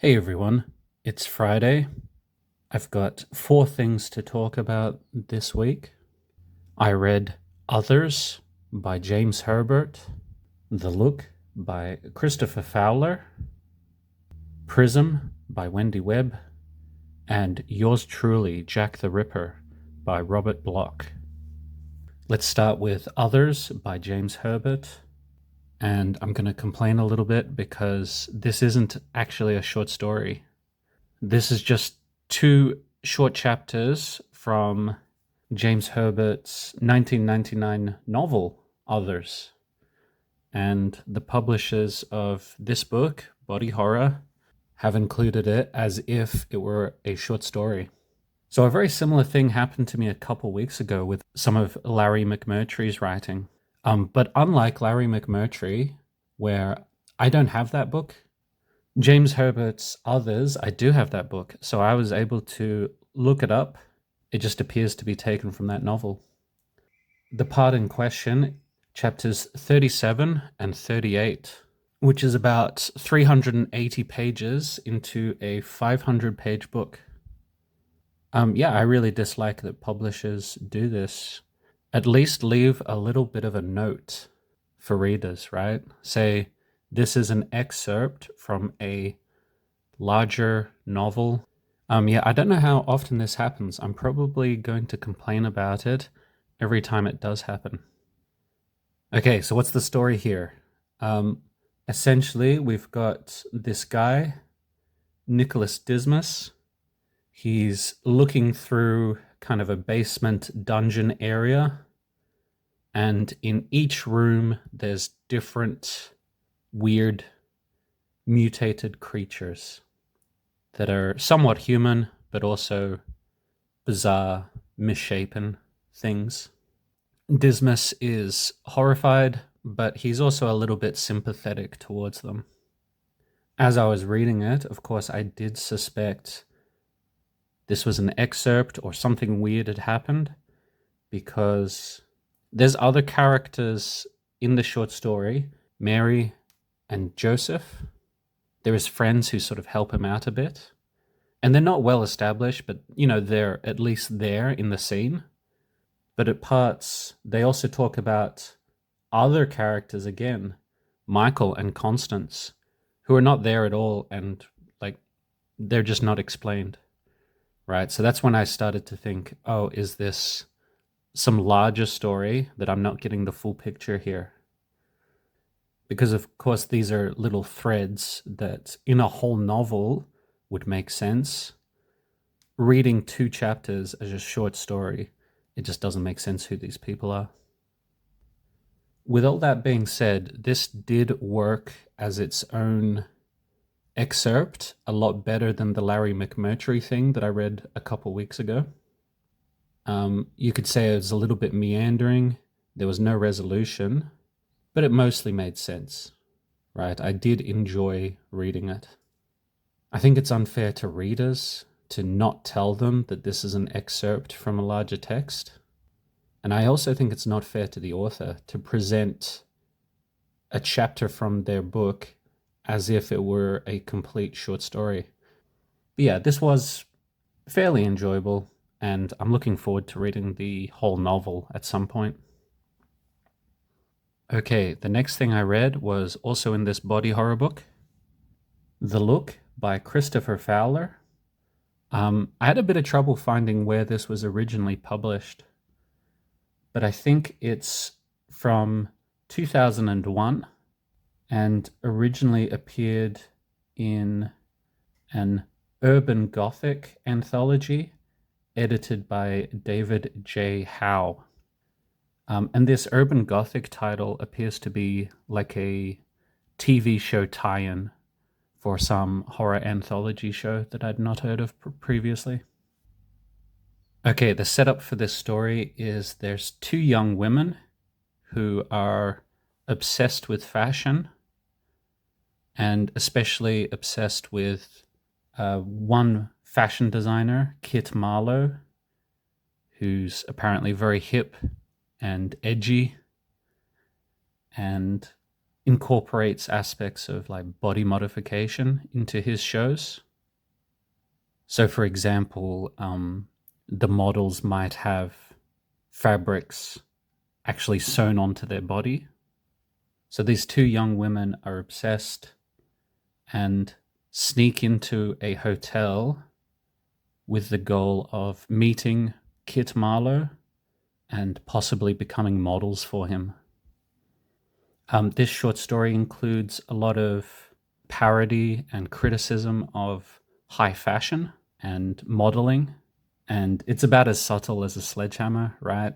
Hey everyone, it's Friday. I've got 4 things to talk about this week. I read Others by James Herbert, The Look by Christopher Fowler, Prism by Wendy Webb, and Yours Truly, Jack the Ripper by Robert Bloch. Let's start with Others by James Herbert. And I'm going to complain a little bit because this isn't actually a short story. This is just 2 short chapters from James Herbert's 1999 novel, Others. And the publishers of this book, Body Horror, have included it as if it were a short story. So a very similar thing happened to me a couple weeks ago with some of Larry McMurtry's writing. But unlike Larry McMurtry, where I don't have that book, James Herbert's Others, I do have that book, so I was able to look it up. It just appears to be taken from that novel. The part in question, chapters 37 and 38, which is about 380 pages into a 500-page book. I really dislike that publishers do this. At least leave a little bit of a note for readers, right? Say, this is an excerpt from a larger novel. I don't know how often this happens. I'm probably going to complain about it every time it does happen. Okay, so what's the story here? Essentially, we've got this guy, Nicholas Dismas. He's looking through kind of a basement dungeon area, and in each room there's different weird mutated creatures that are somewhat human but also bizarre, misshapen things. Dismas is horrified, but he's also a little bit sympathetic towards them. As I was reading it, of course, I did suspect this was an excerpt or something weird had happened, because there's other characters in the short story, Mary and Joseph. There is friends who sort of help him out a bit. And they're not well established, but, they're at least there in the scene. But at parts, they also talk about other characters again, Michael and Constance, who are not there at all, and, they're just not explained. Right? So that's when I started to think, oh, is this some larger story that I'm not getting the full picture here? Because, of course, these are little threads that in a whole novel would make sense. Reading 2 chapters as a short story, it just doesn't make sense who these people are. With all that being said, this did work as its own excerpt a lot better than the Larry McMurtry thing that I read a couple weeks ago. You could say it was a little bit meandering. There was no resolution, but it mostly made sense, right? I did enjoy reading it. I think it's unfair to readers to not tell them that this is an excerpt from a larger text. And I also think it's not fair to the author to present a chapter from their book as if it were a complete short story. But yeah, this was fairly enjoyable, and I'm looking forward to reading the whole novel at some point. Okay, the next thing I read was also in this body horror book, The Look by Christopher Fowler. I had a bit of trouble finding where this was originally published, but I think it's from 2001 and originally appeared in an urban gothic anthology edited by David J. Howe. And this urban gothic title appears to be like a TV show tie-in for some horror anthology show that I'd not heard of previously. Okay, the setup for this story is there's 2 young women who are obsessed with fashion, and especially obsessed with one fashion designer, Kit Marlowe, who's apparently very hip and edgy. And incorporates aspects of like body modification into his shows. So, for example, the models might have fabrics actually sewn onto their body. So these two young women are obsessed and sneak into a hotel with the goal of meeting Kit Marlowe and possibly becoming models for him. This short story includes a lot of parody and criticism of high fashion and modeling, and it's about as subtle as a sledgehammer, right?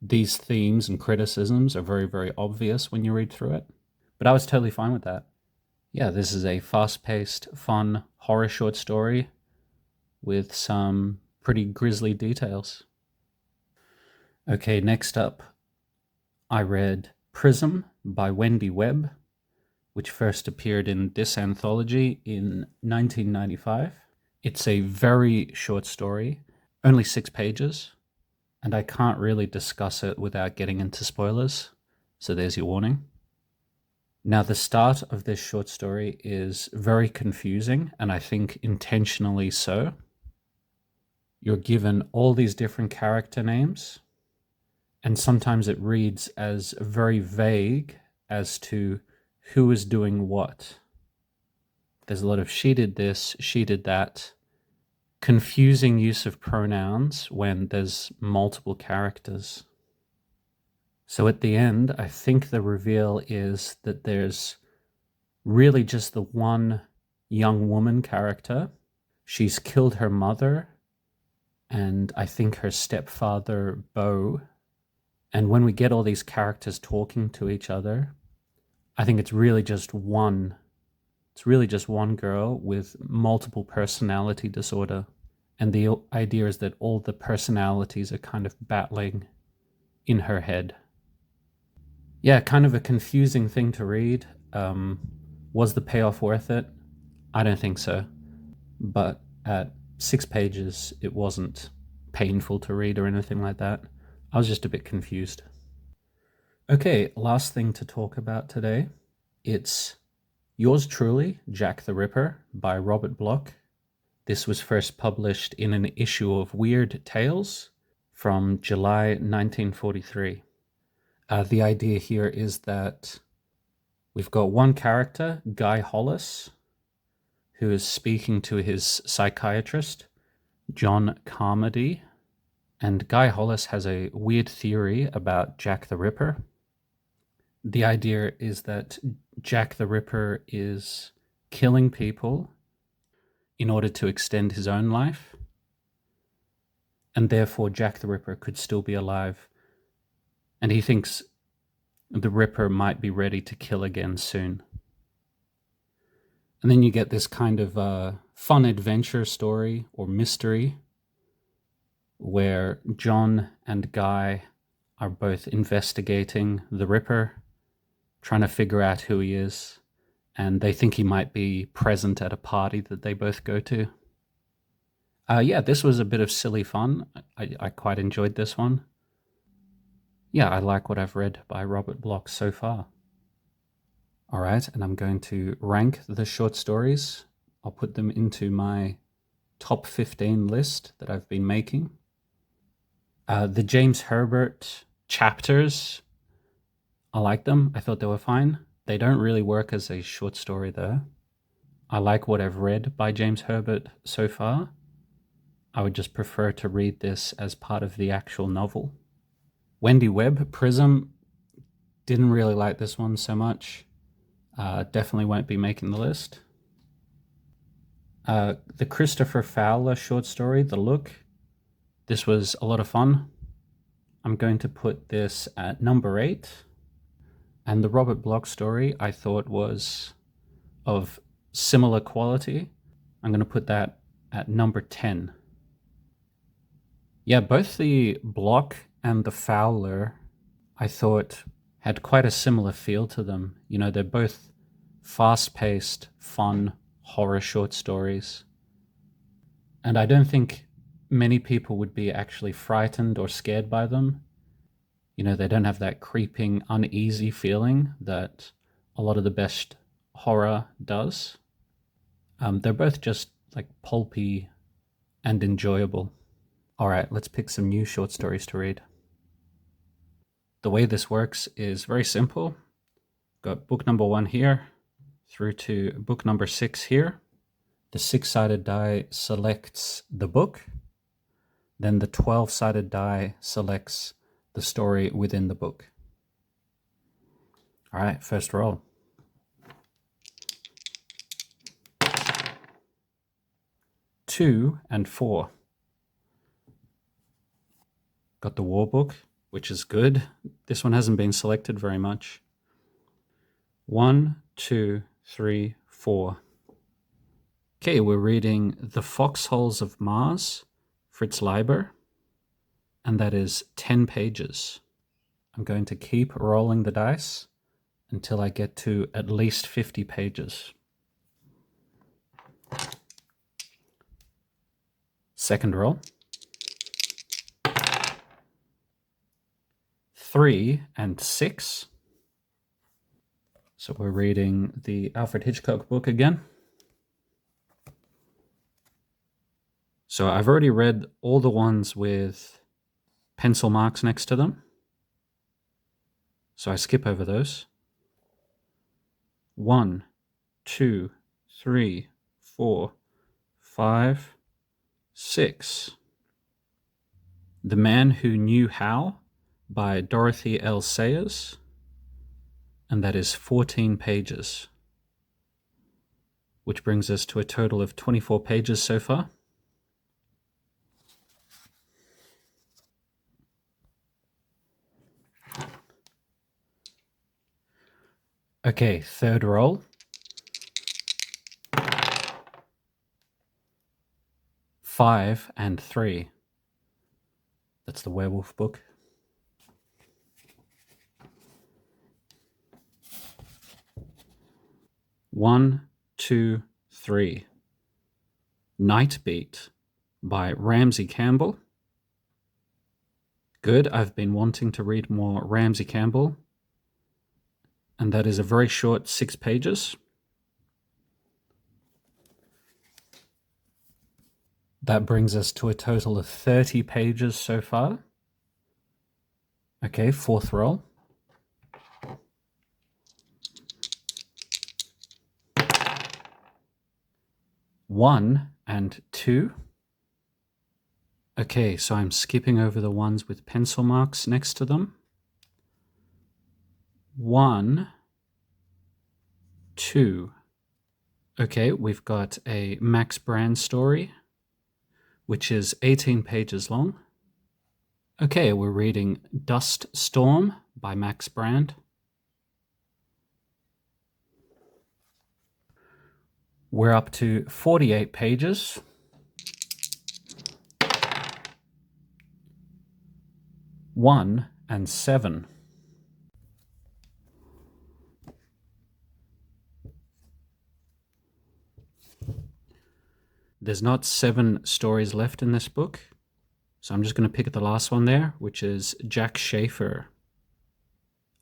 These themes and criticisms are very, very obvious when you read through it, but I was totally fine with that. Yeah, this is a fast-paced, fun horror short story with some pretty grisly details. Okay, next up, I read Prism by Wendy Webb, which first appeared in this anthology in 1995. It's a very short story, only 6 pages, and I can't really discuss it without getting into spoilers, so there's your warning. Now, the start of this short story is very confusing, and I think intentionally so. You're given all these different character names, and sometimes it reads as very vague as to who is doing what. There's a lot of she did this, she did that, confusing use of pronouns when there's multiple characters. So at the end, I think the reveal is that there's really just the one young woman character. She's killed her mother and I think her stepfather, Beau. And when we get all these characters talking to each other, I think it's really just one. It's really just one girl with multiple personality disorder. And the idea is that all the personalities are kind of battling in her head. Yeah, kind of a confusing thing to read. Was the payoff worth it? I don't think so. But at 6 pages, it wasn't painful to read or anything like that. I was just a bit confused. Okay, last thing to talk about today. It's Yours Truly, Jack the Ripper by Robert Bloch. This was first published in an issue of Weird Tales from July 1943. The idea here is that we've got one character, Guy Hollis, who is speaking to his psychiatrist, John Carmody. And Guy Hollis has a weird theory about Jack the Ripper. The idea is that Jack the Ripper is killing people in order to extend his own life, and therefore Jack the Ripper could still be alive. And he thinks the Ripper might be ready to kill again soon. And then you get this kind of fun adventure story or mystery where John and Guy are both investigating the Ripper, trying to figure out who he is, and they think he might be present at a party that they both go to. Yeah, this was a bit of silly fun. I quite enjoyed this one. Yeah, I like what I've read by Robert Bloch so far. All right, and I'm going to rank the short stories. I'll put them into my top 15 list that I've been making. The James Herbert chapters, I like them. I thought they were fine. They don't really work as a short story though. I like what I've read by James Herbert so far. I would just prefer to read this as part of the actual novel. Wendy Webb, Prism, didn't really like this one so much. Definitely won't be making the list. The Christopher Fowler short story, The Look, this was a lot of fun. I'm going to put this at number 8. And the Robert Bloch story I thought was of similar quality. I'm going to put that at number 10. Yeah, both the Bloch and the Fowler I thought had quite a similar feel to them. You know, they're both fast-paced, fun horror short stories. And I don't think many people would be actually frightened or scared by them. You know, they don't have that creeping, uneasy feeling that a lot of the best horror does. They're both just like pulpy and enjoyable. All right, let's pick some new short stories to read. The way this works is very simple. Got book number 1 here through to book number 6 here. The 6-sided die selects the book. Then the 12-sided die selects the story within the book. All right, first roll. Two and 4. Got the war book, which is good. This one hasn't been selected very much. 1, 2, 3, 4. Okay, we're reading The Foxholes of Mars, Fritz Leiber, and that is 10 pages. I'm going to keep rolling the dice until I get to at least 50 pages. Second roll. 3 and 6. So we're reading the Alfred Hitchcock book again. So I've already read all the ones with pencil marks next to them. So I skip over those. 1, 2, 3, 4, 5, 6. The Man Who Knew How by Dorothy L. Sayers, and that is 14 pages, which brings us to a total of 24 pages so far. Okay, third roll. 5 and 3. That's the werewolf book. One, 2, 3. Night Beat by Ramsey Campbell. Good, I've been wanting to read more Ramsey Campbell. And that is a very short 6 pages. That brings us to a total of 30 pages so far. Okay, fourth roll. 1 and 2. Okay, so I'm skipping over the ones with pencil marks next to them. 1, 2. Okay, we've got a Max Brand story, which is 18 pages long. Okay, we're reading Dust Storm by Max Brand. We're up to 48 pages. One and 7. There's not 7 stories left in this book, so I'm just going to pick the last one there, which is Jack Schaefer.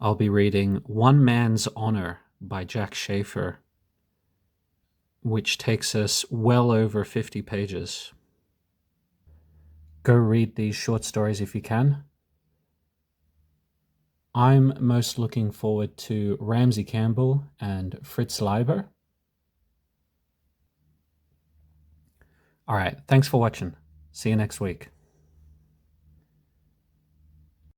I'll be reading One Man's Honor by Jack Schaefer, which takes us well over 50 pages. Go read these short stories if you can. I'm most looking forward to Ramsey Campbell and Fritz Leiber. All right, thanks for watching. See you next week.